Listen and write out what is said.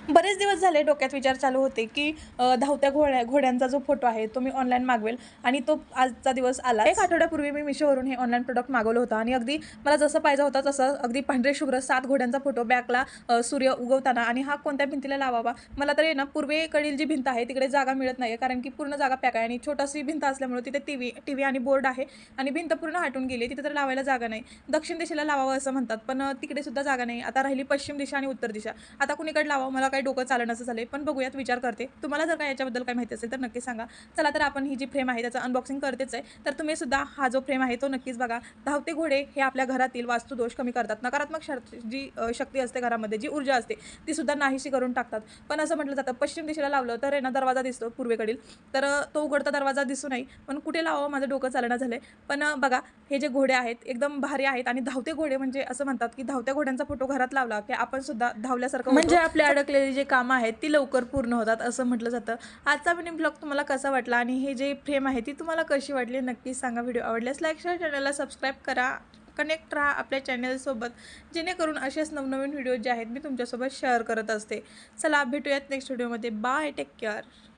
बरेच दिवस झाले डोक्यात विचार चालू होते की धावत्या घोड्यांचा जो फोटो आहे तो मी ऑनलाईन मागवेल आणि तो आजचा दिवस आला. एक आठवड्यापूर्वी मी मिशोवरून हे ऑनलाईन प्रोडक्ट मागवलं होतं आणि अगदी मला जसं पाहिजे होतं तसं अगदी पांढरे शुभ्र 7 घोड्यांचा फोटो बॅकला सूर्य उगवताना. आणि हा कोणत्या भिंतीला लावावा, मला तर आहे ना पूर्वेकडील जी भिंत आहे तिकडे जागा मिळत नाही कारण की पूर्ण जागा पॅक आहे आणि छोटीशी भिंत असल्यामुळे तिथे टीव्ही आणि बोर्ड आहे आणि भिंत पूर्ण हटून गेली, तिथे तर लावायला जागा नाही. दक्षिण दिशेला लावावं असं म्हणतात पण तिकडे सुद्धा जागा नाही. आता राहिली पश्चिम दिशा आणि उत्तर दिशा. आता कुणीकडे लावावं मला काही डोकं चालणं झालंय, पण बघूयात, विचार करते. तुम्हाला जर काय याच्याबद्दल काही माहिती असेल तर नक्की सांगा. चला तर आपण ही जी फ्रेम आहे त्याचं अनबॉक्सिंग करतेच आहे. तर तुम्ही सुद्धा हा जो फ्रेम आहे तो नक्कीच बघा. धावते घोडे हे आपल्या घरातील वास्तुदोष कमी करतात. नकारात्मक जी शक्ती असते घरामध्ये, जी ऊर्जा असते ती सुद्धा नाहीशी करून टाकतात. पण असं म्हटलं जातं पश्चिम दिशेला लावलं तर आहे ना दरवाजा दिसतो पूर्वेकडील, तर तो उघडता दरवाजा दिसू नाही. पण कुठे लावावं माझं डोकं चालणं झालंय. पण बघा, हे जे घोडे आहेत एकदम भारी आहेत आणि धावते घोडे म्हणजे असं म्हणतात की धावत्या घोड्यांचा फोटो घरात लावला की आपण सुद्धा धावल्यासारखं म्हणजे आपले अडकलेली जे कामं आहेत ती लवकर पूर्ण होतात असं म्हटलं जातं. आजचा मिनी ब्लॉग तुम्हाला कसा वाटला आणि हे जे फ्रेम आहे ती तुम्हाला कशी वाटली नक्कीच सांगा. व्हिडिओ आवडल्यास लाईक शेअर, चॅनलला सबस्क्राईब करा. कनेक्ट राहा आपल्या चॅनलसोबत, जेणेकरून असेच नवनवीन व्हिडिओ जे आहेत मी तुमच्यासोबत शेअर करत असते. चला भेटूयात नेक्स्ट व्हिडिओमध्ये. Bye, take care.